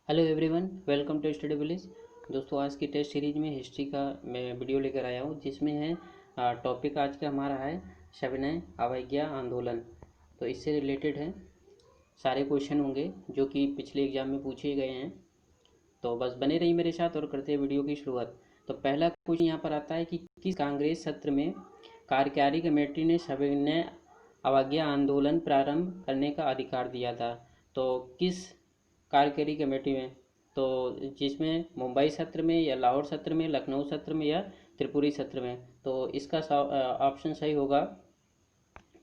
Hello everyone, welcome to study village. दोस्तों, आज की टेस्ट सीरीज में हिस्ट्री का मैं वीडियो लेकर आया हूँ, जिसमें है टॉपिक आज का हमारा है सविनय अवज्ञा आंदोलन। तो इससे रिलेटेड है सारे क्वेश्चन होंगे जो कि पिछले एग्जाम में पूछे गए हैं। तो बस बने रहिए मेरे साथ और करते हैं वीडियो की शुरुआत। तो पहला क्वेश्चन यहाँ पर आता है कि किस कांग्रेस सत्र में कार्यकारी कमेटी ने सविनय अवज्ञा आंदोलन प्रारंभ करने का अधिकार दिया था। तो किस कार्यकारी कमेटी में, तो जिसमें मुंबई सत्र में या लाहौर सत्र में, लखनऊ सत्र में या त्रिपुरी सत्र में। तो इसका ऑप्शन सही होगा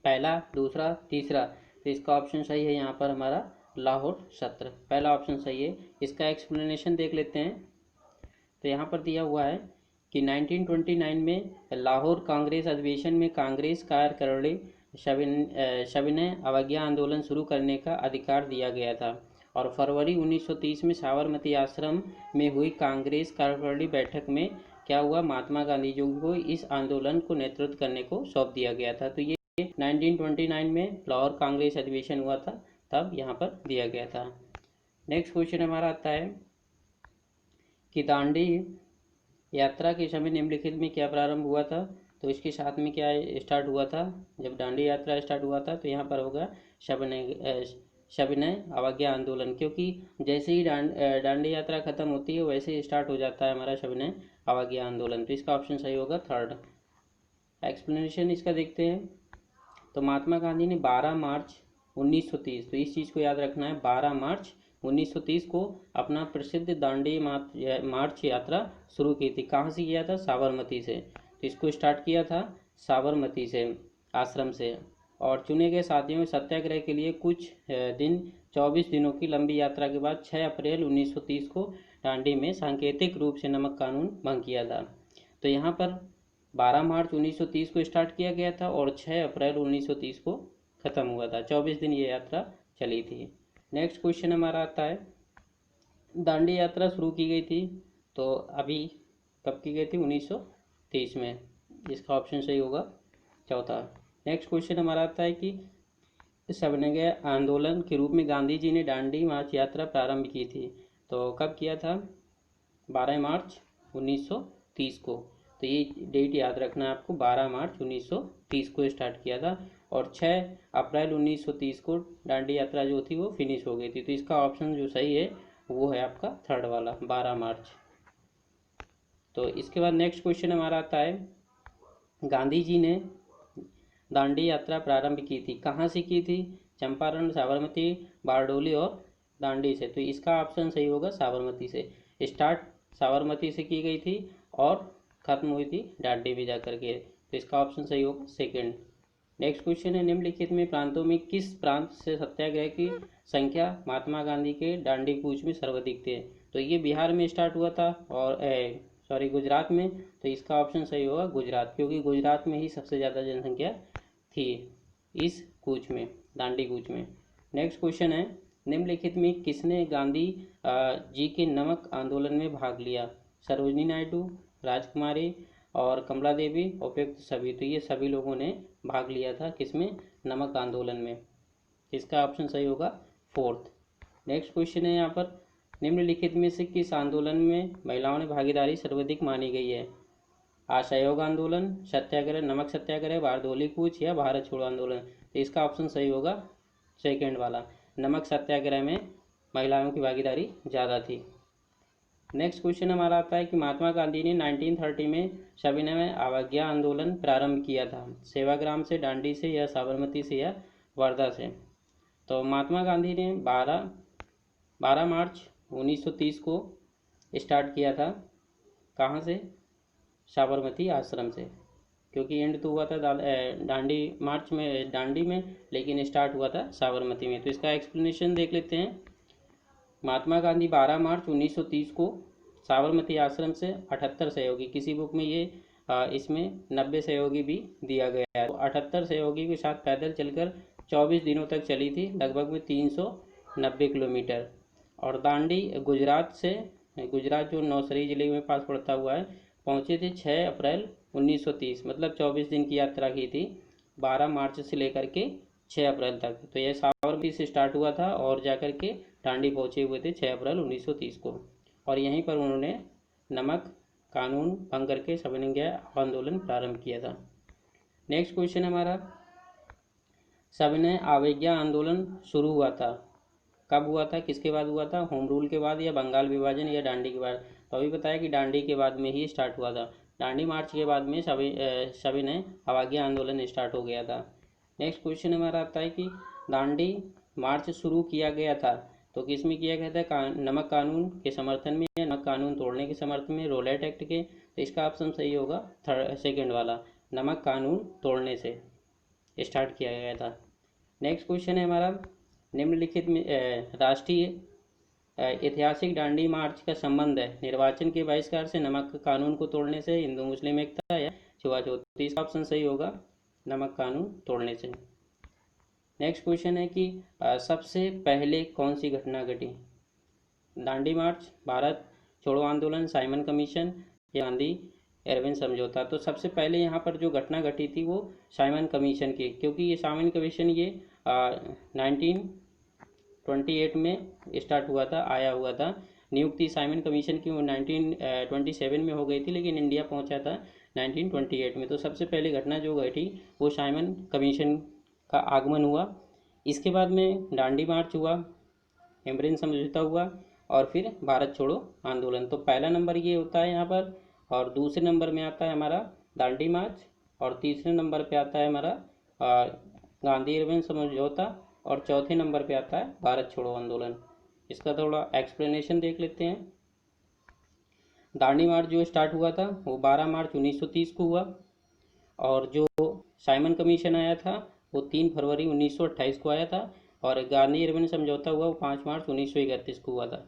पहला, दूसरा, तीसरा। तो इसका ऑप्शन सही है यहाँ पर हमारा लाहौर सत्र, पहला ऑप्शन सही है। इसका एक्सप्लेनेशन देख लेते हैं। तो यहाँ पर दिया हुआ है कि 1929 में लाहौर कांग्रेस अधिवेशन में कांग्रेस कार्यकारिणी सविनय अवज्ञा आंदोलन शुरू करने का अधिकार दिया गया था, और फरवरी 1930 में साबरमती आश्रम में हुई कांग्रेस कार्यकारिणी बैठक में क्या हुआ, महात्मा गांधी जी को इस आंदोलन को नेतृत्व करने को सौंप दिया गया था। तो ये 1929 में लाहौर कांग्रेस अधिवेशन हुआ था, तब यहाँ पर दिया गया था। नेक्स्ट क्वेश्चन हमारा आता है कि दांडी यात्रा के समय निम्नलिखित में क्या प्रारंभ हुआ था। तो इसके साथ में क्या स्टार्ट हुआ था, जब दांडी यात्रा स्टार्ट हुआ था, तो यहाँ पर होगा सविनय अवज्ञा आंदोलन, क्योंकि जैसे ही दांडी यात्रा खत्म होती है वैसे ही स्टार्ट हो जाता है हमारा सविनय अवज्ञा आंदोलन। तो इसका ऑप्शन सही होगा थर्ड। एक्सप्लेनेशन इसका देखते हैं। तो महात्मा गांधी ने 12 मार्च 1930, तो इस चीज़ को याद रखना है, 12 मार्च 1930 को अपना प्रसिद्ध दांडी मार्च यात्रा शुरू की थी। कहाँ से किया था, साबरमती से। तो इसको स्टार्ट किया था साबरमती से, आश्रम से। और चुने गए साथियों में सत्याग्रह के लिए कुछ दिन 24 दिनों की लंबी यात्रा के बाद 6 अप्रैल 1930 को दांडी में सांकेतिक रूप से नमक कानून भंग किया था। तो यहाँ पर 12 मार्च 1930 को स्टार्ट किया गया था और 6 अप्रैल 1930 को ख़त्म हुआ था। 24 दिन ये यात्रा चली थी। नेक्स्ट क्वेश्चन हमारा आता है, दांडी यात्रा शुरू की गई थी, तो अभी कब की गई थी, 1930 में। इसका ऑप्शन सही होगा चौथा। नेक्स्ट क्वेश्चन हमारा आता है कि सविनय आंदोलन के रूप में गांधी जी ने दांडी मार्च यात्रा प्रारंभ की थी, तो कब किया था, 12 मार्च 1930 को। तो ये डेट याद रखना है आपको, 12 मार्च 1930 को स्टार्ट किया था और 6 अप्रैल 1930 को दांडी यात्रा जो थी वो फिनिश हो गई थी। तो इसका ऑप्शन जो सही है वो है आपका थर्ड वाला, 12 मार्च। तो इसके बाद नेक्स्ट क्वेश्चन हमारा आता है, गांधी जी ने दांडी यात्रा प्रारंभ की थी, कहाँ से की थी, चंपारण, साबरमती, बारडोली और दांडी से। तो इसका ऑप्शन सही होगा साबरमती से। स्टार्ट साबरमती से की गई थी और खत्म हुई थी दांडी में जाकर के। तो इसका ऑप्शन सही होगा सेकंड। नेक्स्ट क्वेश्चन है, निम्नलिखित में प्रांतों में किस प्रांत से सत्याग्रह की संख्या महात्मा गांधी के दांडी कूच में सर्वाधिक थे। तो ये बिहार में स्टार्ट हुआ था और गुजरात में। तो इसका ऑप्शन सही होगा गुजरात, क्योंकि गुजरात में ही सबसे ज़्यादा जनसंख्या थी इस कूच में, दांडी कूच में। नेक्स्ट क्वेश्चन है, निम्नलिखित में किसने गांधी जी के नमक आंदोलन में भाग लिया। सरोजिनी नायडू, राजकुमारी और कमला देवी, उपयुक्त सभी। तो ये सभी लोगों ने भाग लिया था किसमें, नमक आंदोलन में। इसका ऑप्शन सही होगा फोर्थ। नेक्स्ट क्वेश्चन है यहाँ पर, निम्नलिखित में से किस आंदोलन में महिलाओं ने भागीदारी सर्वाधिक मानी गई है। असहयोग आंदोलन, सत्याग्रह, नमक सत्याग्रह, बारदोली कूच या भारत छोड़ो आंदोलन। तो इसका ऑप्शन सही होगा सेकेंड वाला, नमक सत्याग्रह में महिलाओं की भागीदारी ज़्यादा थी। नेक्स्ट क्वेश्चन हमारा आता है कि महात्मा गांधी ने 1930 में सविनय अवज्ञा आंदोलन प्रारंभ किया था, सेवाग्राम से, दांडी से या साबरमती से या वर्धा से। तो महात्मा गांधी ने 12 मार्च 1930 को स्टार्ट किया था, कहाँ से, साबरमती आश्रम से, क्योंकि एंड तो हुआ था दांडी मार्च में, दांडी में, लेकिन स्टार्ट हुआ था साबरमती में। तो इसका एक्सप्लेनेशन देख लेते हैं। महात्मा गांधी 12 मार्च 1930 को साबरमती आश्रम से 78 सहयोगी, किसी बुक में ये इसमें 90 सहयोगी भी दिया गया है, तो 78 सहयोगी के साथ पैदल चलकर 24 दिनों तक चली थी, लगभग में 390 किलोमीटर। और दांडी गुजरात से, गुजरात जो नौसरी जिले में पास पड़ता हुआ है, पहुँचे थे 6 अप्रैल 1930, मतलब 24 दिन की यात्रा की थी, 12 मार्च से लेकर के 6 अप्रैल तक। तो यह साबरमती से स्टार्ट हुआ था और जाकर के दांडी पहुंचे हुए थे 6 अप्रैल 1930 को, और यहीं पर उन्होंने नमक कानून भंग करके सविनय आंदोलन प्रारंभ किया था। नेक्स्ट क्वेश्चन हमारा, सविनय अवज्ञा आंदोलन शुरू हुआ था, कब हुआ था, किसके बाद हुआ था, होम रूल के बाद या बंगाल विभाजन या डांडी के बाद? तो अभी बताया कि डांडी के बाद में ही स्टार्ट हुआ था। डांडी मार्च के बाद में सविनय अवज्ञा आंदोलन स्टार्ट हो गया था। नेक्स्ट क्वेश्चन हमारा आता है कि दांडी मार्च शुरू किया गया था तो किस में किया गया था, नमक कानून के समर्थन में या नमक कानून तोड़ने के समर्थन में, रोलेट एक्ट के? तो इसका ऑप्शन सही होगा सेकेंड वाला, नमक कानून तोड़ने से स्टार्ट किया गया था। नेक्स्ट क्वेश्चन है हमारा, निम्नलिखित में राष्ट्रीय ऐतिहासिक दांडी मार्च का संबंध है निर्वाचन के बहिष्कार से, नमक कानून को तोड़ने से, हिंदू मुस्लिम एकता या छुआछूत? तो इसका ऑप्शन सही होगा नमक कानून तोड़ने से। नेक्स्ट क्वेश्चन है कि सबसे पहले कौन सी घटना घटी, दांडी मार्च, भारत छोड़ो आंदोलन, साइमन कमीशन या गांधी इरविन समझौता? तो सबसे पहले यहाँ पर जो घटना घटी थी वो साइमन कमीशन की, क्योंकि ये साइमन कमीशन ये 1928 में स्टार्ट हुआ था, आया हुआ था। नियुक्ति साइमन कमीशन की 1927 में हो गई थी, लेकिन इंडिया पहुंचा था 1928 में। तो सबसे पहली घटना जो घटी वो साइमन कमीशन का आगमन हुआ। इसके बाद में दांडी मार्च हुआ, इरविन समझौता हुआ, और फिर भारत छोड़ो आंदोलन। तो पहला नंबर ये होता है यहाँ पर, और दूसरे नंबर में आता है हमारा दांडी मार्च, और तीसरे नंबर पे आता है हमारा गांधी इरविन समझौता, और चौथे नंबर पे आता है भारत छोड़ो आंदोलन। इसका थोड़ा एक्सप्लेनेशन देख लेते हैं। दांडी मार्च जो स्टार्ट हुआ था वो 12 मार्च 1930 को हुआ, और जो साइमन कमीशन आया था वो 3 फरवरी 1928 को आया था, और गांधी इरविन समझौता हुआ वो 5 मार्च 1931 को हुआ था,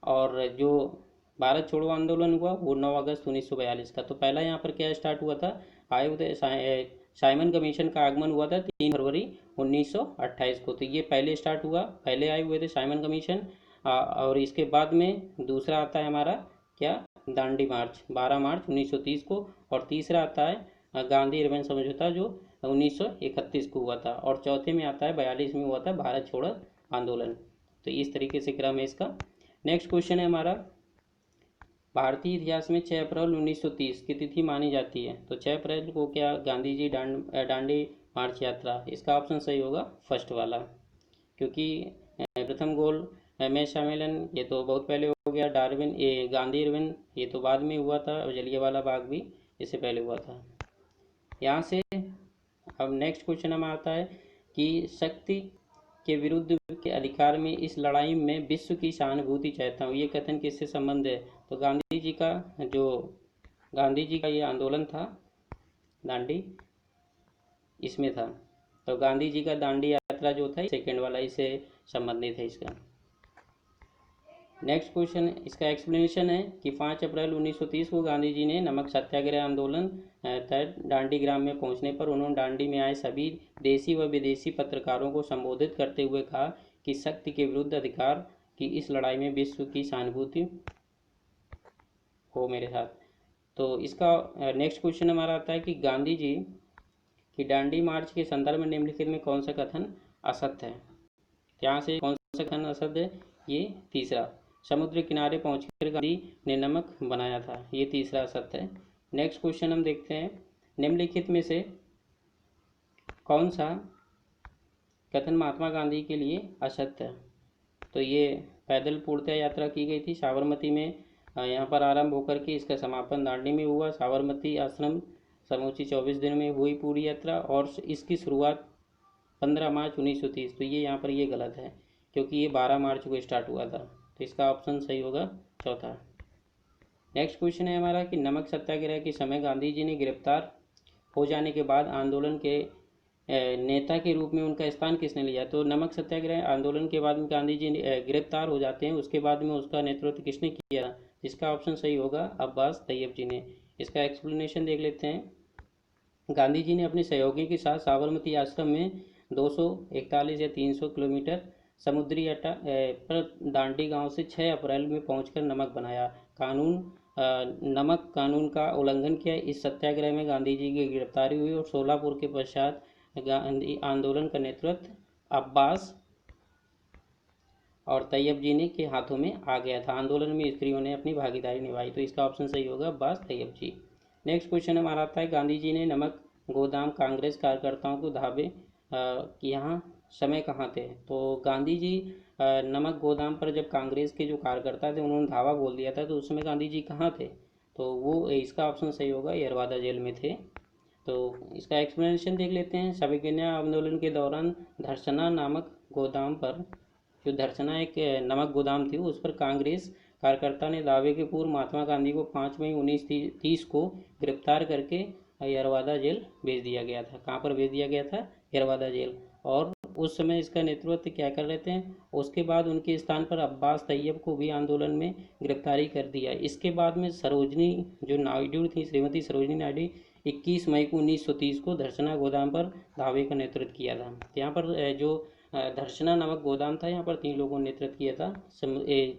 और जो भारत छोड़ो आंदोलन हुआ वो 9 अगस्त 1942 का। तो पहला यहाँ पर क्या स्टार्ट हुआ था, आए हुए साइमन कमीशन का आगमन हुआ था 3 फरवरी 1928 को। तो ये पहले स्टार्ट हुआ, पहले आए हुए थे साइमन कमीशन, और इसके बाद में दूसरा आता है हमारा क्या, दांडी मार्च 12 मार्च 1930 को, और तीसरा आता है गांधी इरविन समझौता जो 1931 को हुआ था, और चौथे में आता है 42 में हुआ था भारत छोड़ो आंदोलन। तो इस तरीके से क्रम है इसका। नेक्स्ट क्वेश्चन है हमारा, भारतीय इतिहास में 6 अप्रैल 1930 की तिथि मानी जाती है, तो 6 अप्रैल को क्या गांधी जी दांडी मार्च यात्रा? इसका ऑप्शन सही होगा फर्स्ट वाला, क्योंकि प्रथम गोल में सम्मेलन ये तो बहुत पहले हो गया, डार्विन ये गांधी इरविन ये तो बाद में हुआ था, और जलियांवाला बाग भी इससे पहले हुआ था। यहाँ से अब नेक्स्ट क्वेश्चन हमारा आता है कि शक्ति के विरुद्ध के अधिकार में इस लड़ाई में विश्व की सहानुभूति चाहता हूँ, ये कथन किससे संबंध है? तो गांधी जी का ये आंदोलन था दांडी, इसमें था। तो गांधी जी का दांडी यात्रा जो था सेकेंड वाला इससे संबंधित है इसका। नेक्स्ट क्वेश्चन इसका एक्सप्लेनेशन है कि 5 अप्रैल 1930 को गांधी जी ने नमक सत्याग्रह आंदोलन तहत दांडी ग्राम में पहुंचने पर उन्होंने दांडी में आए सभी देशी व विदेशी पत्रकारों को संबोधित करते हुए कहा कि शक्ति के विरुद्ध अधिकार की इस लड़ाई में विश्व की सहानुभूति हो मेरे साथ। तो इसका नेक्स्ट क्वेश्चन हमारा आता है कि गांधी जी की दांडी मार्च के संदर्भ में निम्नलिखित में कौन सा कथन असत्य है? यहाँ से कौन सा कथन असत्य है? ये तीसरा, समुद्र किनारे पहुंचकर गांधी ने नमक बनाया था, ये तीसरा असत्य है। नेक्स्ट क्वेश्चन हम देखते हैं, निम्नलिखित में से कौन सा कथन महात्मा गांधी के लिए असत्य है? तो ये पैदल पूर्णतः यात्रा की गई थी साबरमती में, यहाँ पर आरंभ होकर के इसका समापन दांडी में हुआ। साबरमती आश्रम समूची 24 दिन में हुई पूरी यात्रा, और इसकी शुरुआत 15 मार्च 1930। तो ये यहाँ पर ये गलत है, क्योंकि ये 12 मार्च को स्टार्ट हुआ था। तो इसका ऑप्शन सही होगा चौथा। नेक्स्ट क्वेश्चन है हमारा कि नमक सत्याग्रह के समय गांधी जी ने गिरफ्तार हो जाने के बाद आंदोलन के नेता के रूप में उनका स्थान किसने लिया? तो नमक सत्याग्रह आंदोलन के बाद में गांधी जी गिरफ्तार हो जाते हैं, उसके बाद में उसका नेतृत्व किसने किया? इसका ऑप्शन सही होगा अब्बास तैयब जी ने। इसका एक्सप्लेनेशन देख लेते हैं। गांधी जी ने अपने सहयोगी के साथ साबरमती आश्रम में 241 या 300 किलोमीटर समुद्री अटा पर दांडी गांव से 6 अप्रैल में पहुंचकर नमक बनाया, नमक कानून का उल्लंघन किया। इस सत्याग्रह में गांधी जी की गिरफ्तारी हुई, और सोलापुर के पश्चात गांधी आंदोलन का नेतृत्व अब्बास और तैयब जी ने के हाथों में आ गया था। आंदोलन में स्त्रियों ने अपनी भागीदारी निभाई, तो इसका ऑप्शन सही होगा अब्बास तैयब जी। नेक्स्ट क्वेश्चन हमारा आता है, गांधी जी ने नमक गोदाम कांग्रेस कार्यकर्ताओं को धावे कि यहाँ समय कहाँ थे। तो गांधी जी नमक गोदाम पर जब कांग्रेस के जो कार्यकर्ता थे उन्होंने धावा बोल दिया था, तो उस समय गांधी जी कहाँ थे। तो वो इसका ऑप्शन सही होगा, यरवादा जेल में थे। तो इसका एक्सप्लेनेशन देख लेते हैं। सविनय आंदोलन के दौरान धरसना नामक गोदाम पर, जो धरसना एक नमक गोदाम थी, उस पर कांग्रेस कार्यकर्ता ने दावे के पूर्व महात्मा गांधी को 5 मई 1930 को गिरफ्तार करके यरवादा जेल भेज दिया गया था। कहाँ पर भेज दिया गया था, यरवादा जेल। और उस समय इसका नेतृत्व क्या कर रहे थे, उसके बाद उनके स्थान पर अब्बास तैयब को भी आंदोलन में गिरफ्तारी कर दिया। इसके बाद में सरोजनी जो नायडू थी, श्रीमती सरोजनी नायडू 21 मई को 1930 को धरसना गोदाम पर धावे का नेतृत्व किया था। यहाँ पर जो धरसना नामक गोदाम था, यहाँ पर 3 लोगों ने नेतृत्व किया था।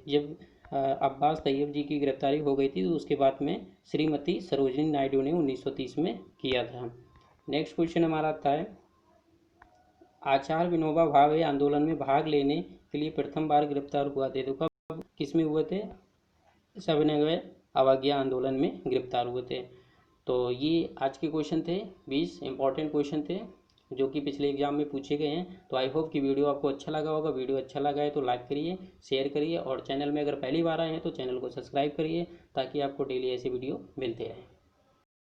जब अब्बास तैयब जी की गिरफ्तारी हो गई थी, तो उसके बाद में श्रीमती सरोजनी नायडू ने 1930 में किया था। नेक्स्ट क्वेश्चन हमारा आता है, आचार्य विनोबा भावे आंदोलन में भाग लेने के लिए प्रथम बार गिरफ्तार हुआ थे। तो कब किस में हुए थे, सविनय अवज्ञा आंदोलन में गिरफ्तार हुए थे। तो ये आज के क्वेश्चन थे, 20 इंपॉर्टेंट क्वेश्चन थे जो कि पिछले एग्जाम में पूछे गए हैं। तो आई होप कि वीडियो आपको अच्छा लगा होगा। वीडियो अच्छा लगा है तो लाइक करिए, शेयर करिए, और चैनल में अगर पहली बार आए हैं तो चैनल को सब्सक्राइब करिए, ताकि आपको डेली ऐसे वीडियो मिलते रहें।